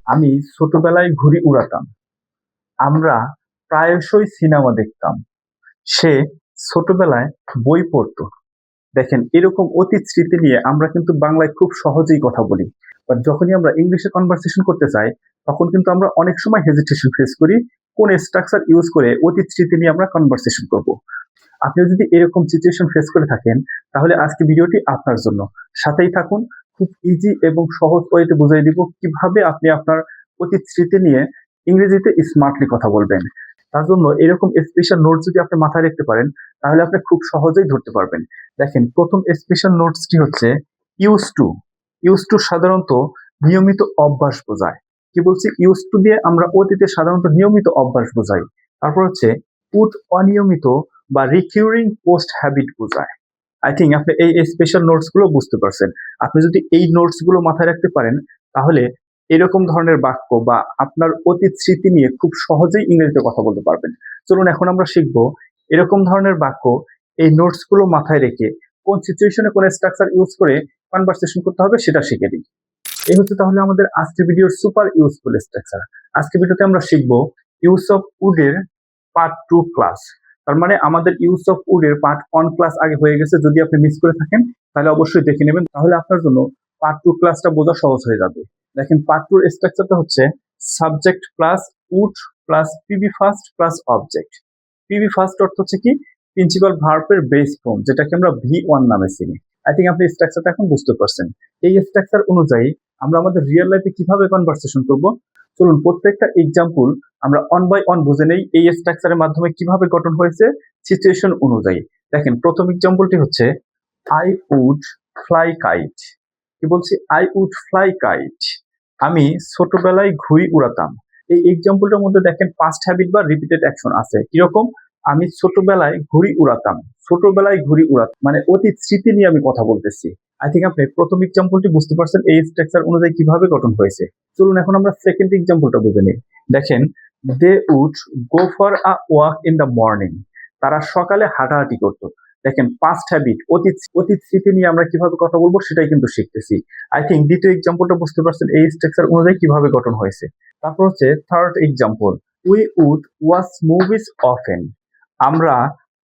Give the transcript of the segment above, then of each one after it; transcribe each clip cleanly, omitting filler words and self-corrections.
আমি ছোটবেলায় ঘুড়ি উড়াতাম। আমরা প্রায়শই সিনেমা দেখতাম। সে ছোটবেলায় বই পড়তো। দেখেন এরকম অতীত স্মৃতি নিয়ে আমরা কিন্তু বাংলায় খুব সহজেই কথা বলি। বাট যখনই আমরা ইংলিশে কনভারসেশন করতে চাই, তখন কিন্তু আমরা অনেক সময় হেজিটেশন ফেস করি। কোন স্ট্রাকচার ইউজ করে অতীত স্মৃতি নিয়ে আমরা কনভারসেশন করব। আপনি যদি এরকম সিচুয়েশন ফেস করে থাকেন, তাহলে আজকে ভিডিওটি আপনার জন্য। সাথেই থাকুন। খুব ইজি এবং সহজ ওয়েতে বুঝিয়ে দিব কিভাবে আপনি আপনার অতীত স্মৃতি নিয়ে ইংরেজিতে স্মার্টলি কথা বলবেন। তার জন্য এরকম স্পেশাল নোটস যদি আপনি মাথায় রাখতে পারেন, তাহলে আপনি খুব সহজেই ধরতে পারবেন। দেখেন, প্রথম স্পেশাল নোটসটি হচ্ছে ইউজ টু। ইউজ টু সাধারণত নিয়মিত অভ্যাস বোঝায়। কি বলছি? ইউজ টু দিয়ে আমরা অতীতে সাধারণত নিয়মিত অভ্যাস বোঝাই। তারপর হচ্ছে উড অনিয়মিত বা রিকিউরিং পোস্ট হ্যাবিট বোঝায়। আই থিঙ্ক আপনি এই স্পেশাল নোটস গুলো বুঝতে পারছেন। আপনি যদি এই নোটস গুলো মাথায় রাখতে পারেন, তাহলে এরকম ধরনের বাক্য বা আপনার অতীত স্মৃতি নিয়ে খুব সহজেই ইংরেজিতে কথা বলতে পারবেন। চলুন এখন আমরা শিখবো এরকম ধরনের বাক্য এই নোটস গুলো মাথায় রেখে কোন সিচুয়েশনে কোন স্ট্রাকচার ইউজ করে কনভারসেশন করতে হবে সেটা শিখে দিই। এই হচ্ছে তাহলে আমাদের আজকের ভিডিওর সুপার ইউজফুল স্ট্রাকচার। আজকের ভিডিওতে আমরা শিখবো ইউজ অফ উড এর পার্ট 2 ক্লাস। তার মানে আমাদের ইউজ অফ উড এর পার্ট 1 ক্লাস আগে হয়ে গেছে। যদি আপনি মিস করে থাকেন, তাহলে অবশ্যই দেখে নেবেন, তাহলে আপনার জন্য পার্ট 2 ক্লাসটা বোঝা সহজ হয়ে যাবে। দেখেন, পার্ট 2 এর স্ট্রাকচারটা হচ্ছে subject plus would plus PB first plus object. PB first অর্থ হচ্ছে কি? প্রিন্সিপাল ভার্বের বেস ফর্ম, যেটাকে আমরা ভি1 নামে চিনি। আই থিঙ্ক আপনি স্ট্রাকচারটা এখন বুঝতে পারছেন। এই স্ট্রাকচার অনুযায়ী আমরা আমাদের রিয়েল লাইফে কিভাবে কনভারসেশন করব, চলুন প্রত্যেকটা এক্সাম্পল আমরা অন বাই অন বুঝে নেই এই স্ট্রাকচারের মাধ্যমে কিভাবে গঠন হয়েছে সিচুয়েশন অনুযায়ী। দেখেন, প্রথম এক্সাম্পলটি হচ্ছে আই উড ফ্লাই কাইট। কি বলছি? I would fly kite. আমি ছোটবেলায় ঘুড়ি উড়াতাম। এই এক্সাম্পলটার মধ্যে দেখেন পাস্ট হ্যাবিট বা রিপিটেড অ্যাকশন আছে। কিরকম? আমি ছোটবেলায় ঘুড়ি উড়াতাম। ছোটবেলায় ঘুড়ি উড়াতাম মানে অতীত স্মৃতি নিয়ে আমি কথা বলতেছি। আই থিঙ্ক আপনি প্রথম এক্সাম্পলটি বুঝতে পারছেন এই স্ট্রাকচার অনুযায়ী কিভাবে গঠন হয়েছে। চলুন এখন আমরা সেকেন্ড এক্সাম্পলটা বুঝে নিই। দেখেন, they would go for a walk in the morning. তারা সকালে হাঁটাহাঁটি করত। দেখেন, পাস্ট হ্যাবিট অতীত অতীত স্মৃতি নিয়ে আমরা কিভাবে কথা বলবো সেটাই কিন্তু শিখতেছি। আই থিঙ্ক দ্বিতীয় এক্সাম্পলটা বুঝতে পারছেন এই স্ট্রাকচার অনুযায়ী কিভাবে গঠন হয়েছে। তারপর হচ্ছে third example, we would watch movies often. আমরা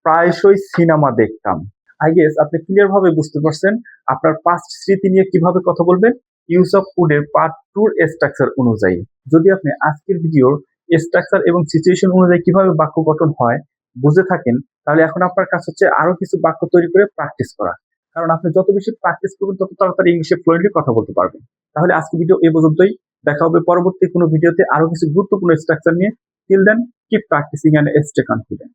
প্রায়শই সিনেমা দেখতাম। আই গেস আপনি ক্লিয়ার ভাবে বুঝতে পারছেন আপনার পাস্ট স্মৃতি নিয়ে কিভাবে কথা বলবেন ইউজ অফ উড এর পার্ট 2 এর স্ট্রাকচার অনুযায়ী। যদি আপনি আজকের ভিডিওর স্ট্রাকচার এবং সিচুয়েশন অনুযায়ী কিভাবে বাক্য গঠন হয় বুঝে থাকেন, তাহলে এখন আপনার কাজ হচ্ছে আরো কিছু বাক্য তৈরি করে প্র্যাকটিস করা। কারণ আপনি যত বেশি প্র্যাকটিস করবেন, তত তাড়াতাড়ি ইংলিশে ফ্লুয়েন্টলি কথা বলতে পারবেন। তাহলে আজকে ভিডিও এই পর্যন্তই। দেখা হবে পরবর্তী কোনো ভিডিওতে আরো কিছু গুরুত্বপূর্ণ স্ট্রাকচার নিয়ে। Till then, keep practicing and stay confident.